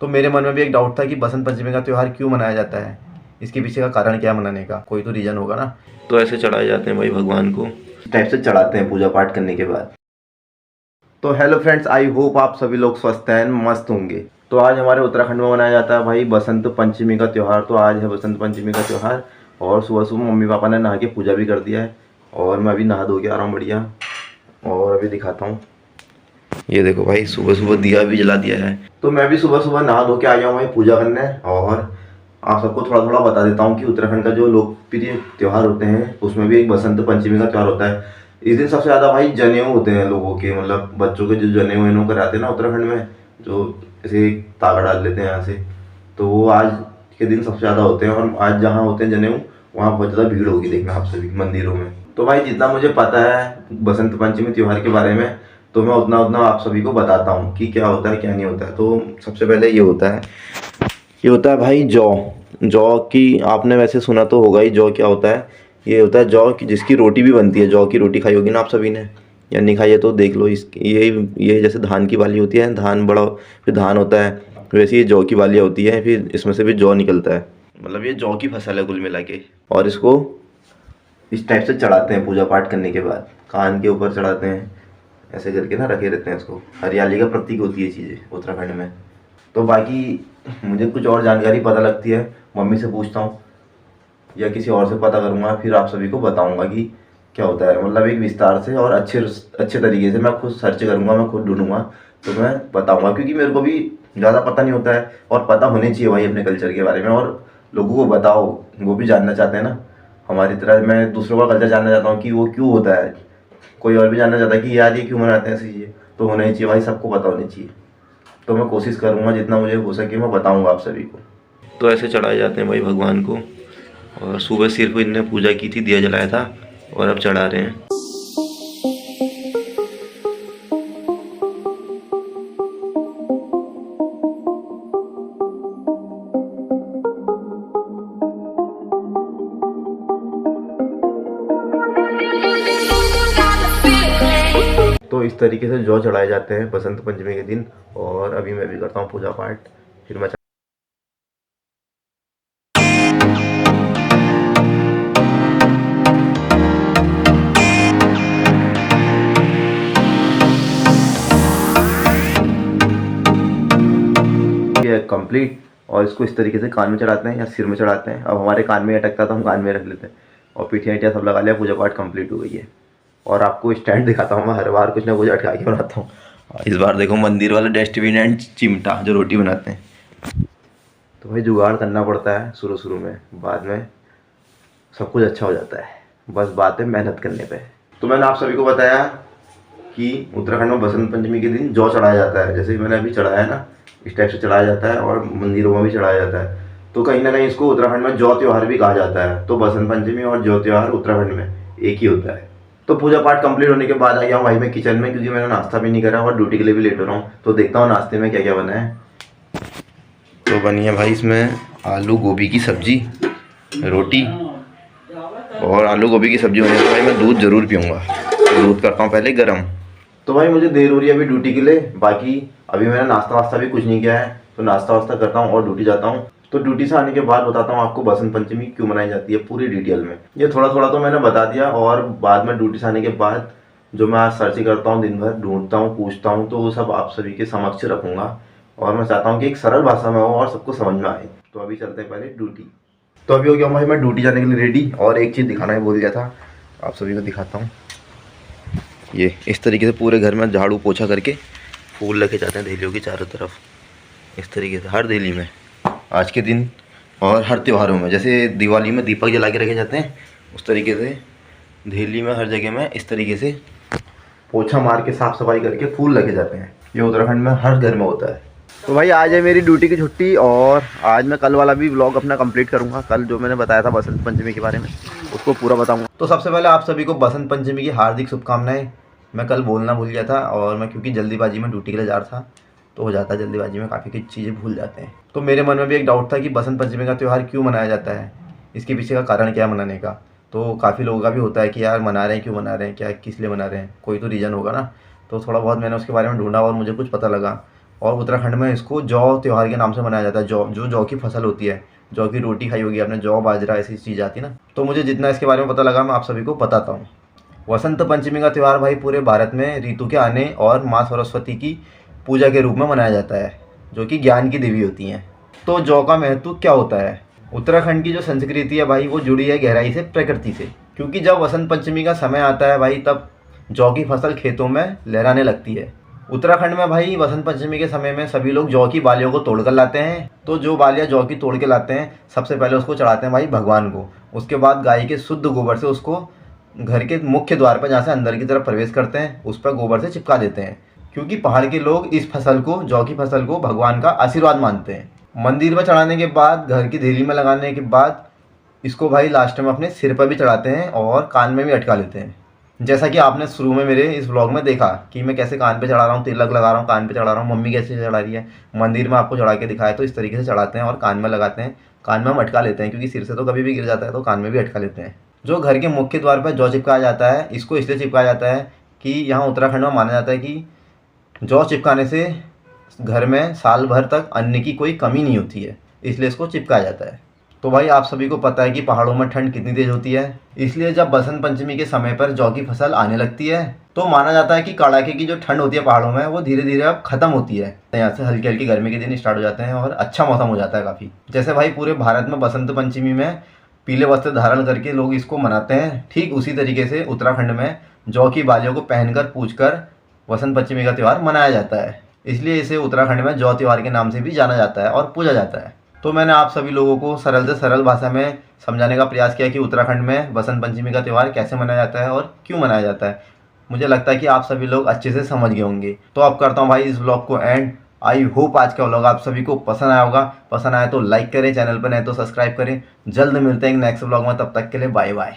तो मेरे मन में भी एक डाउट था कि बसंत पंचमी का त्यौहार क्यों मनाया जाता है, इसके पीछे का कारण क्या है मनाने का, कोई तो रीज़न होगा ना। तो ऐसे चढ़ाए जाते हैं भाई भगवान को, इस टाइप से चढ़ाते हैं पूजा पाठ करने के बाद। तो हेलो फ्रेंड्स, आई होप आप सभी लोग स्वस्थ हैं, मस्त होंगे। तो आज हमारे उत्तराखंड में मनाया जाता है भाई बसंत पंचमी का त्यौहार। तो आज है बसंत पंचमी का त्यौहार और सुबह सुबह मम्मी पापा ने नहा के पूजा भी कर दिया है और मैं अभी नहा धो के आ रहा हूँ बढ़िया। और अभी दिखाता हूँ, ये देखो भाई सुबह सुबह दिया भी जला दिया है। तो मैं भी सुबह सुबह नहा धो के आ गया हूँ भाई पूजा करने। और आप सबको थोड़ा थोड़ा बता देता हूँ कि उत्तराखंड का जो लोकप्रिय त्यौहार होते हैं उसमें भी एक बसंत पंचमी का त्यौहार होता है। इस दिन सबसे ज़्यादा भाई जनेऊ होते हैं लोगों के, मतलब बच्चों के जो जनेऊ वेनेऊ कराते हैं ना उत्तराखंड में, जो ऐसे तागा डाल लेते हैं यहाँ से, तो वो आज के दिन सबसे ज़्यादा होते हैं। और आज जहाँ होते हैं जनेऊ वहाँ बहुत ज़्यादा भीड़ होगी देखना आप सभी मंदिरों में। तो भाई जितना मुझे पता है बसंत पंचमी त्यौहार के बारे में, तो मैं उतना उतना आप सभी को बताता हूँ कि क्या होता है क्या नहीं होता है। तो सबसे पहले ये होता है भाई जौ की आपने वैसे सुना तो होगा ही। जौ क्या होता है, ये होता है जौ की जिसकी रोटी भी बनती है। जौ की रोटी खाई होगी ना आप सभी ने, या नहीं खाई है तो देख लो। ये जैसे धान की बाली होती है, धान बड़ा फिर धान होता है, वैसे ये जौ की बालियाँ होती है, फिर इसमें से भी जौ निकलता है। मतलब ये जौ की फसल है कुल मिला के। और इसको इस टाइप से चढ़ाते हैं पूजा पाठ करने के बाद, कान के ऊपर चढ़ाते हैं ऐसे करके ना, रखे रहते हैं इसको। हरियाली का प्रतीक होती है चीज़ें उत्तराखंड में। तो बाकी मुझे कुछ और जानकारी पता लगती है, मम्मी से पूछता हूँ या किसी और से पता करूँगा, फिर आप सभी को बताऊँगा कि क्या होता है। मतलब एक विस्तार से और अच्छे तरीके से मैं खुद सर्च करूँगा, मैं खुद ढूंढूंगा तो मैं बताऊँगा, क्योंकि मेरे को भी ज़्यादा पता नहीं होता है और पता होने चाहिए भाई अपने कल्चर के बारे में। और लोगों को बताओ, वो भी जानना चाहते हैं ना हमारी तरह। मैं दूसरों का कल्चर जानना चाहता हूँ कि वो क्यों होता है, कोई और भी जानना चाहता है कि यार ये क्यों मनाते हैं ऐसी चीज़ें। तो होना ही चाहिए भाई, सबको पता होनी चाहिए। तो मैं कोशिश करूँगा जितना मुझे हो सके मैं बताऊँगा आप सभी को। तो ऐसे चढ़ाए जाते हैं भाई भगवान को। और सुबह सिर्फ इनने पूजा की थी, दिया जलाया था और अब चढ़ा रहे हैं। तो इस तरीके से जौ चढ़ाए जाते हैं बसंत पंचमी के दिन। और अभी मैं भी करता हूँ पूजा पाठ, फिर मैं कंप्लीट। और इसको इस तरीके से कान में चढ़ाते हैं या सिर में चढ़ाते हैं। अब हमारे कान में अटकता तो हम कान में रख लेते हैं। और पीठियाँ ईटियाँ सब लगा लिया, पूजा पाठ कंप्लीट हो गई है। और आपको स्टैंड दिखाता हूँ, मैं हर बार कुछ ना कुछ अटका के बनाता हूँ। इस बार देखो मंदिर वाला डस्टबिन एंड चिमटा जो रोटी बनाते हैं। तो भाई जुगाड़ करना पड़ता है शुरू शुरू में, बाद में सब कुछ अच्छा हो जाता है। बस बात है मेहनत करने पे। तो मैंने आप सभी को बताया कि उत्तराखंड में बसंत पंचमी के दिन जौ चढ़ाया जाता है, जैसे मैंने अभी चढ़ाया है ना, इस टाइप से चढ़ाया जाता है और मंदिरों में भी चढ़ाया जाता है। तो कहीं ना कहीं इसको उत्तराखंड में जौ त्यौहार भी कहा जाता है। तो बसंत पंचमी और जौ त्यौहार उत्तराखंड में एक ही होता है। तो पूजा पाठ कंप्लीट होने के बाद आ गया हूँ भाई मैं किचन में, क्योंकि मैंने नाश्ता भी नहीं करा और ड्यूटी के लिए भी लेट हो रहा हूँ। तो देखता हूँ नाश्ते में क्या क्या बना है। तो बनी है भाई इसमें आलू गोभी की सब्जी, रोटी और आलू गोभी की सब्जी बनी है। तो भाई मैं दूध ज़रूर पीऊँगा, दूध करता हूँ पहले गर्म। तो भाई मुझे देर हो रही है अभी ड्यूटी के लिए, बाकी अभी मैंने नाश्ता वास्ता भी कुछ नहीं किया है। तो नाश्ता वास्ता करता हूँ और ड्यूटी जाता हूँ। तो ड्यूटी से आने के बाद बताता हूँ आपको बसंत पंचमी क्यों मनाई जाती है पूरी डिटेल में। ये थोड़ा थोड़ा तो मैंने बता दिया, और बाद में ड्यूटी से आने के बाद जो मैं आज सर्च करता हूँ, दिन भर ढूंढता हूँ, पूछता हूँ, तो वो सब आप सभी के समक्ष रखूँगा। और मैं चाहता हूँ कि एक सरल भाषा में हो और सबको समझ में आए। तो अभी चलते हैं पहले ड्यूटी। तो अभी हो गया भाई मैं ड्यूटी जाने के लिए रेडी। और एक चीज़ दिखाना ही भूल गया था, आप सभी को दिखाता हूँ। ये इस तरीके से पूरे घर में झाड़ू पोछा करके फूल रखे जाते हैं देहलियों की चारों तरफ, इस तरीके से हर देहली में आज के दिन। और हर त्योहारों में, जैसे दिवाली में दीपक जला के रखे जाते हैं, उस तरीके से देहली में हर जगह में इस तरीके से पोछा मार के साफ़ सफाई करके फूल रखे जाते हैं। ये उत्तराखंड में हर घर में होता है। तो भाई आज है मेरी ड्यूटी की छुट्टी, और आज मैं कल वाला भी व्लॉग अपना कंप्लीट करूँगा। कल जो मैंने बताया था बसंत पंचमी के बारे में उसको पूरा बताऊँगा। तो सबसे पहले आप सभी को बसंत पंचमी की हार्दिक शुभकामनाएं। मैं कल बोलना भूल गया था, और मैं क्योंकि जल्दीबाजी में ड्यूटी के लिए जा रहा था, तो हो जाता है जल्दीबाजी में काफ़ी कुछ चीज़ें भूल जाते हैं। तो मेरे मन में भी एक डाउट था कि बसंत पंचमी का त्यौहार क्यों मनाया जाता है, इसके पीछे का कारण क्या है मनाने का। तो काफ़ी लोगों का भी होता है कि यार मना रहे हैं, क्यों मना रहे हैं, क्या किस लिए मना रहे हैं, कोई तो रीज़न होगा ना। तो थोड़ा बहुत मैंने उसके बारे में ढूंढा और मुझे कुछ पता लगा। और उत्तराखंड में इसको जौ त्यौहार के नाम से मनाया जाता है। जौ की फसल होती है, जौ की रोटी खाई होगी आपने, जौ बाजरा ऐसी चीज़ आती है ना। तो मुझे जितना इसके बारे में पता लगा मैं आप सभी को बताता हूँ। वसंत पंचमी का त्यौहार भाई पूरे भारत में ऋतु के आने और माँ सरस्वती की पूजा के रूप में मनाया जाता है, जो कि ज्ञान की देवी होती हैं। तो जौ का महत्व क्या होता है? उत्तराखंड की जो संस्कृति है भाई वो जुड़ी है गहराई से प्रकृति से, क्योंकि जब वसंत पंचमी का समय आता है भाई तब जौ की फसल खेतों में लहराने लगती है। उत्तराखंड में भाई वसंत पंचमी के समय में सभी लोग जौ की बालियों को तोड़ कर लाते हैं। तो जो बालियाँ जौ की तोड़ के लाते हैं सबसे पहले उसको चढ़ाते हैं भाई भगवान को। उसके बाद गाय के शुद्ध गोबर से उसको घर के मुख्य द्वार पर, जहाँ से अंदर की तरफ प्रवेश करते हैं, उस पर गोबर से चिपका देते हैं, क्योंकि पहाड़ के लोग इस फसल को, जौ की फसल को भगवान का आशीर्वाद मानते हैं। मंदिर में चढ़ाने के बाद, घर की देहरी में लगाने के बाद इसको भाई लास्ट में अपने सिर पर भी चढ़ाते हैं और कान में भी अटका लेते हैं। जैसा कि आपने शुरू में मेरे इस व्लॉग में देखा कि मैं कैसे कान पे चढ़ा रहा हूँ, तिलक लगा रहा हूँ, कान पे चढ़ा रहा हूँ, मम्मी कैसे चढ़ा रही है, मंदिर में आपको चढ़ा के दिखाया। तो इस तरीके से चढ़ाते हैं और कान में लगाते हैं, कान में हम अटका लेते हैं, क्योंकि सिर से तो कभी भी गिर जाता है, तो कान में भी अटका लेते हैं। जो घर के मुख्य द्वार पर जौ चिपकाया जाता है, इसको इसलिए चिपकाया जाता है कि यहाँ उत्तराखंड में माना जाता है कि जौ चिपकाने से घर में साल भर तक अन्न की कोई कमी नहीं होती है, इसलिए इसको चिपकाया जाता है। तो भाई आप सभी को पता है कि पहाड़ों में ठंड कितनी तेज होती है, इसलिए जब बसंत पंचमी के समय पर जौ की फसल आने लगती है तो माना जाता है कि कड़ाके की जो ठंड होती है पहाड़ों में वो धीरे धीरे अब खत्म होती है। यहाँ से हल्की हल्की गर्मी के दिन स्टार्ट हो जाते हैं और अच्छा मौसम हो जाता है काफ़ी। जैसे भाई पूरे भारत में बसंत पंचमी में पीले वस्त्र धारण करके लोग इसको मनाते हैं, ठीक उसी तरीके से उत्तराखंड में जौ की बालियों को पहनकर पूजकर वसंत पंचमी का त्यौहार मनाया जाता है। इसलिए इसे उत्तराखंड में जौ त्यौहार के नाम से भी जाना जाता है और पूजा जाता है। तो मैंने आप सभी लोगों को सरल से सरल भाषा में समझाने का प्रयास किया कि उत्तराखंड में बसंत पंचमी का त्यौहार कैसे मनाया जाता है और क्यों मनाया जाता है। मुझे लगता है कि आप सभी लोग अच्छे से समझ गए होंगे। तो अब करता हूँ भाई इस व्लॉग को एंड। आई होप आज का व्लॉग आप सभी को पसंद आया होगा। पसंद आया तो लाइक करें, चैनल पर नए तो सब्सक्राइब करें। जल्द मिलते हैं नेक्स्ट व्लॉग में, तब तक के लिए बाय बाय।